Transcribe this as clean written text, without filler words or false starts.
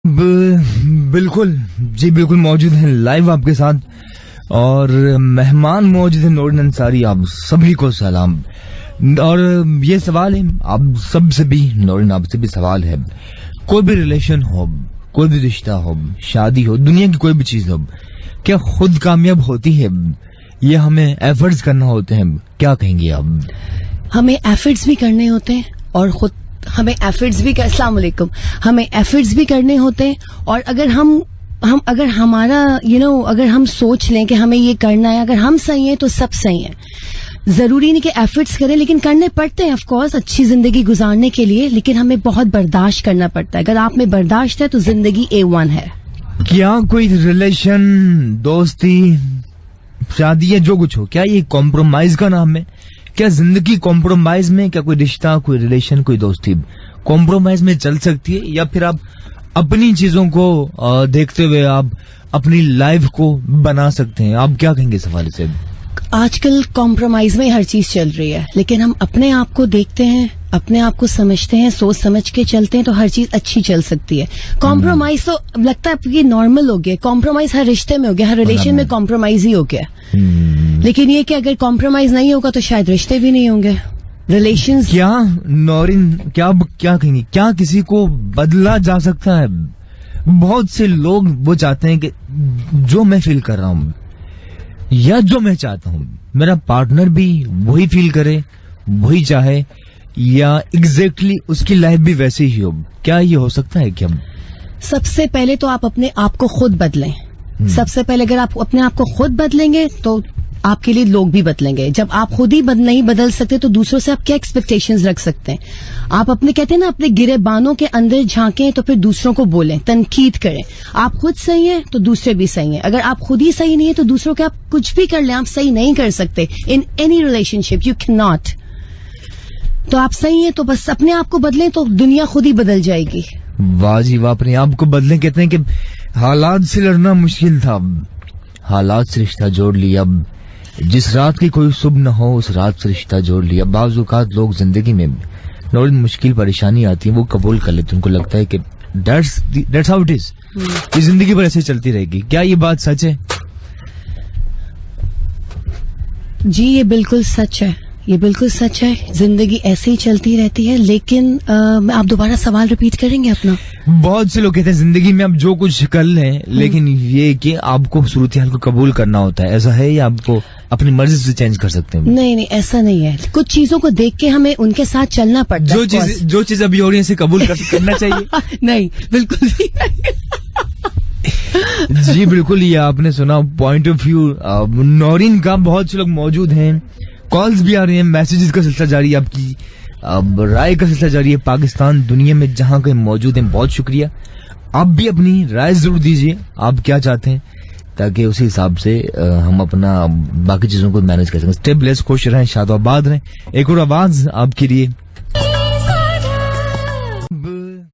बिल्कुल जी, बिल्कुल मौजूद हैं लाइव आपके साथ और मेहमान मौजूद हैं नूरिन अंसारी। आप सभी को सलाम। और ये सवाल है आप सबसे भी, नूरिन आपसे भी सवाल है, कोई भी रिलेशन हो, कोई भी रिश्ता हो, शादी हो, दुनिया की कोई भी चीज हो, क्या खुद कामयाब होती है या हमें एफर्ट्स करना होते हैं? क्या कहेंगे आप? हमें एफर्ट्स भी करने होते हैं और खुद हमें एफर्ट्स भी अस्सलाम वालेकुम, हमें एफर्ट्स भी करने होते हैं। और अगर हम अगर हमारा अगर हम सोच लें कि हमें ये करना है, अगर हम सही हैं तो सब सही है। जरूरी नहीं कि एफर्ट्स करें, लेकिन करने पड़ते हैं ऑफ कोर्स अच्छी जिंदगी गुजारने के लिए, लेकिन हमें बहुत बर्दाश्त करना पड़ता है। अगर आप में बर्दाश्त है तो जिंदगी A1 है। क्या कोई रिलेशन, दोस्ती, शादी या जो कुछ हो, क्या ये कॉम्प्रोमाइज का नाम है? क्या जिंदगी कॉम्प्रोमाइज में, क्या कोई रिश्ता, कोई रिलेशन, कोई दोस्ती कॉम्प्रोमाइज में चल सकती है, या फिर आप अपनी चीजों को देखते हुए आप अपनी लाइफ को बना सकते हैं? आप क्या कहेंगे इस हवाले से? आजकल कॉम्प्रोमाइज में हर चीज चल रही है, लेकिन हम अपने आप को देखते हैं, अपने आप को समझते हैं, सोच समझ के चलते हैं तो हर चीज अच्छी चल सकती है। कॉम्प्रोमाइज तो लगता है ये नॉर्मल हो गया, कॉम्प्रोमाइज हर रिश्ते में हो गया, हर रिलेशन में कॉम्प्रोमाइज ही हो गया। लेकिन ये कि अगर कॉम्प्रोमाइज नहीं होगा तो शायद रिश्ते भी नहीं होंगे, रिलेशंस। क्या नौरीन, क्या कहेंगे, क्या किसी को बदला जा सकता है? बहुत से लोग वो चाहते हैं कि जो मैं फील कर रहा हूं या जो मैं चाहता हूं मेरा पार्टनर भी वही फील करे, वही चाहे, या एग्जैक्टली उसकी लाइफ भी वैसे ही हो। क्या ये हो सकता है क्या? सबसे पहले तो आप अपने आप को खुद बदलें। सबसे पहले अगर आप अपने आप को खुद बदलेंगे तो आपके लिए लोग भी बदलेंगे। जब आप खुद ही नहीं बदल सकते तो दूसरों से आप क्या एक्सपेक्टेशंस रख सकते हैं? आप अपने कहते हैं ना, अपने गिरेबानों के अंदर झांकें तो फिर दूसरों को बोलें, तनकीद करें। आप खुद सही हैं तो दूसरे भी सही हैं। अगर आप खुद ही सही नहीं है तो दूसरों के आप कुछ भी कर लें, आप सही नहीं कर सकते। In any relationship you can not. तो आप सही हैं तो बस अपने आप को बदलें तो दुनिया खुद ही बदल जाएगी। वाह जी वाह, अपने आप को बदलें। कहते हैं कि हालात से लड़ना मुश्किल था, हालात से रिश्ता जोड़ लिया। जिस रात की कोई सुबह न हो उस रात से रिश्ता जोड़ लिया। बाज़ औक़ात लोग जिंदगी में नौरिन मुश्किल परेशानी आती है वो कबूल कर लेते, उनको लगता है कि that's how it is, ये जिंदगी पर ऐसे चलती रहेगी। क्या ये बात सच है? जी ये बिल्कुल सच है, ये बिल्कुल सच है। जिंदगी ऐसे ही चलती रहती है। लेकिन आप दोबारा सवाल रिपीट करेंगे अपना? बहुत से लोग कहते हैं जिंदगी में आप जो कुछ कर लें, लेकिन ये कि आपको सूरत हाल को कबूल करना होता है। ऐसा है या आपको अपनी मर्जी से चेंज कर सकते हैं? नहीं, ऐसा नहीं है। कुछ चीजों को देख के हमें उनके साथ चलना पड़ता है। जो चीज अभी हो रही है इसे कबूल करना चाहिए। नहीं, बिल्कुल नहीं। जी बिल्कुल, ये आपने सुना पॉइंट ऑफ व्यू नौरीन का। बहुत से लोग मौजूद हैं, कॉल्स भी आ रही हैं, मैसेजेस का सिलसिला जारी है, आपकी राय का सिलसिला जारी है। पाकिस्तान दुनिया में जहां कहीं मौजूद हैं, बहुत शुक्रिया। आप भी अपनी राय जरूर दीजिए, आप क्या चाहते हैं, ताकि उसी हिसाब से हम अपना बाकी चीजों को मैनेज कर सकें। स्टे ब्लेस्ड, खुश रहें, शादाबाद रहें। एक और आवाज आपके लिए।